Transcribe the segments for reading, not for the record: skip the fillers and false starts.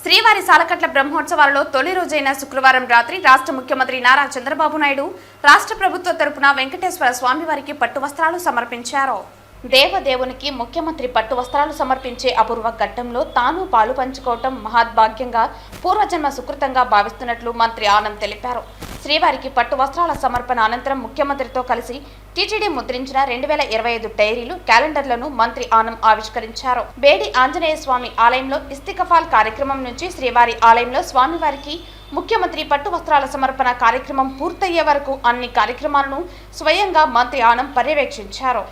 శ్రీవారి సాలకట్ల బ్రహ్మోత్సవాలలో తొలి రోజైన శుక్రవారం రాత్రి రాష్ట్ర ముఖ్యమంత్రి నారా చంద్రబాబు నాయుడు రాష్ట్ర ప్రభుత్వ తరపున వెంకటేశ్వర స్వామివారికి పట్టు వస్త్రాలు సమర్పించారు. దేవదేవునికి ముఖ్యమంత్రి పట్టు వస్త్రాలు సమర్పించే అపూర్వ ఘట్టంలో తాను పాలు పంచుకోవటం మహద్భాగ్యంగా పూర్వజన్మ సుకృతంగా భావిస్తున్నట్లు మంత్రి ఆనం తెలిపారు. శ్రీవారికి పట్టు వస్త్రాల సమర్పణ అనంతరం ముఖ్యమంత్రితో కలిసి టీటీడీ ముద్రించిన 2025 డైరీలు క్యాలెండర్లను మంత్రి ఆనం ఆవిష్కరించారు. బేడి ఆంజనేయ స్వామి ఆలయంలో ఇస్తికఫాల్ కార్యక్రమం నుంచి శ్రీవారి ఆలయంలో స్వామివారికి ముఖ్యమంత్రి పట్టు వస్త్రాల సమర్పణ కార్యక్రమం పూర్తయ్యే వరకు అన్ని కార్యక్రమాలను స్వయంగా మంత్రి ఆనం పర్యవేక్షించారు.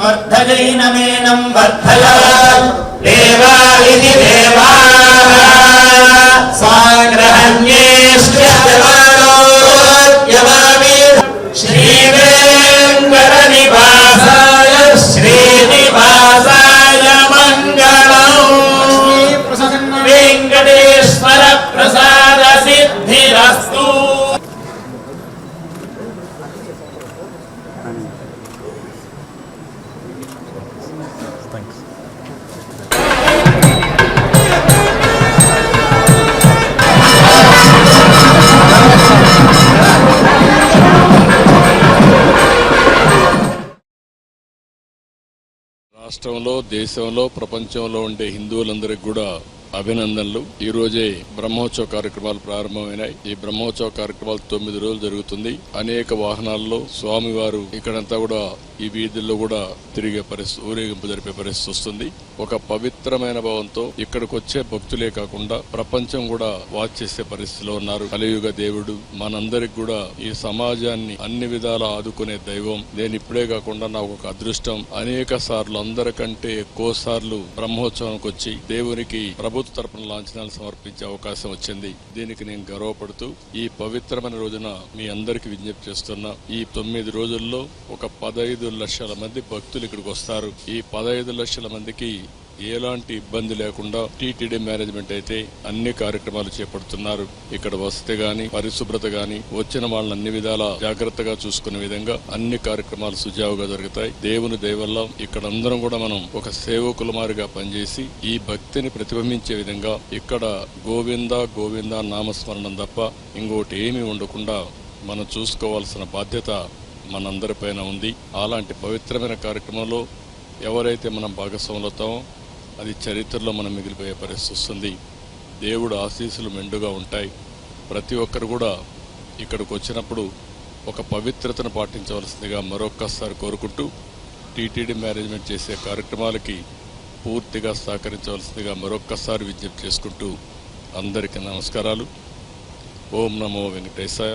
వర్ధజైనమేనం వర్ధయాత్ దేవా ఇతి దేవాః సాగ్రహణ్యేష్ట దేవాలోక్యమామి శ్రీ వెంకట నివాసాయ శ్రీనివాసాయ మంగళం వెంకటేశ్వర ప్రసాద సిద్ధిరస్తు. రాష్ట్రంలో, దేశంలో, ప్రపంచంలో ఉండే హిందువులందరికీ కూడా అభినందనలు. ఈ రోజే బ్రహ్మోత్సవ కార్యక్రమాలు ప్రారంభమైనాయి. ఈ బ్రహ్మోత్సవ కార్యక్రమాలు 9 రోజులు జరుగుతుంది. అనేక వాహనాల్లో స్వామివారు ఇక్కడంతా కూడా ఈ వీధుల్లో కూడా తిరిగే పరిస్థితి, ఊరేగింపు జరిపే పరిస్థితి వస్తుంది. ఒక పవిత్రమైన భావంతో ఇక్కడికి వచ్చే భక్తులే కాకుండా ప్రపంచం కూడా వాచ్ చేసే పరిస్థితిలో ఉన్నారు. కలియుగ దేవుడు మనందరికి కూడా ఈ సమాజాన్ని అన్ని విధాలా ఆదుకునే దైవం. నేను ఇప్పుడే కాకుండా నాకు ఒక అదృష్టం, అనేక సార్లు అందరికంటే ఎక్కువ సార్లు బ్రహ్మోత్సవానికి వచ్చి దేవునికి ప్రభుత్వ తరపున లాంఛనాలు సమర్పించే అవకాశం వచ్చింది. దీనికి నేను గర్వపడుతూ ఈ పవిత్రమైన రోజున మీ అందరికి విజ్ఞప్తి చేస్తున్నా. ఈ 9 రోజుల్లో ఒక 15 లక్షల మంది భక్తులు ఇక్కడికి వస్తారు. ఈ 15 లక్షల మందికి ఎలాంటి ఇబ్బంది లేకుండా టీటీడీ మేనేజ్మెంట్ అయితే అన్ని కార్యక్రమాలు చేపడుతున్నారు. ఇక్కడ వసతి గాని, పరిశుభ్రత గాని, వచ్చిన వాళ్ళని అన్ని విధాలా జాగ్రత్తగా చూసుకునే విధంగా అన్ని కార్యక్రమాలు సుజావుగా జరుగుతాయి. దేవుని దయ వల్ల ఇక్కడ అందరం కూడా మనం ఒక సేవకుల మారిగా పనిచేసి ఈ భక్తిని ప్రతిబింబించే విధంగా ఇక్కడ గోవింద గోవింద నామస్మరణం తప్ప ఇంకోటి ఏమీ ఉండకుండా మనం చూసుకోవాల్సిన బాధ్యత మనందరిపైన ఉంది. అలాంటి పవిత్రమైన కార్యక్రమంలో ఎవరైతే మనం భాగస్వాములు అవుతామో అది చరిత్రలో మనం మిగిలిపోయే పరిస్థితి వస్తుంది. దేవుడు ఆశీస్సులు మెండుగా ఉంటాయి. ప్రతి ఒక్కరు కూడా ఇక్కడికి వచ్చినప్పుడు ఒక పవిత్రతను పాటించవలసిందిగా మరొక్కసారి కోరుకుంటూ టీటీడీ మేనేజ్మెంట్ చేసే కార్యక్రమాలకి పూర్తిగా సహకరించవలసిందిగా మరొక్కసారి విజ్ఞప్తి చేసుకుంటూ అందరికీ నమస్కారాలు. ఓం నమో వెంకటేశాయ.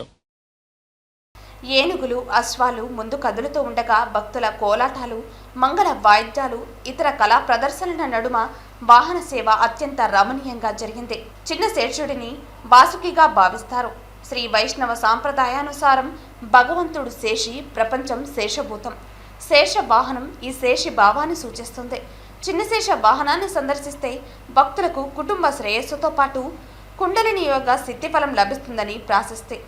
ఏనుగులు, అశ్వాలు ముందు కదులుతూ ఉండగా భక్తుల కోలాటాలు, మంగళ వాయిద్యాలు, ఇతర కళా ప్రదర్శనల నడుమ వాహన సేవ అత్యంత రమణీయంగా జరిగింది. చిన్న శేషుడిని వాసుకిగా భావిస్తారు. శ్రీ వైష్ణవ సాంప్రదాయానుసారం భగవంతుడు శేషి, ప్రపంచం శేషభూతం. శేష వాహనం ఈ శేషి భావాన్ని సూచిస్తుంది. చిన్న శేష వాహనాన్ని సందర్శిస్తే భక్తులకు కుటుంబ శ్రేయస్సుతో పాటు కుండలిని యోగ సిద్ధిఫలం లభిస్తుందని ప్రాశిస్తే.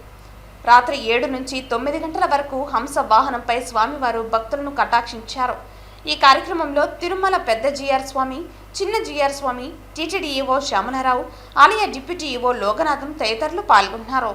రాత్రి 7 నుంచి 9 గంటల వరకు హంస వాహనంపై స్వామివారు భక్తులను కటాక్షించారు. ఈ కార్యక్రమంలో తిరుమల పెద్ద జీఆర్ స్వామి, చిన్న జీఆర్ స్వామి, టీటీడీ ఈవో శ్యామలరావు, ఆలయ డిప్యూటీ ఈవో లోగనాథం తదితరులు పాల్గొన్నారు.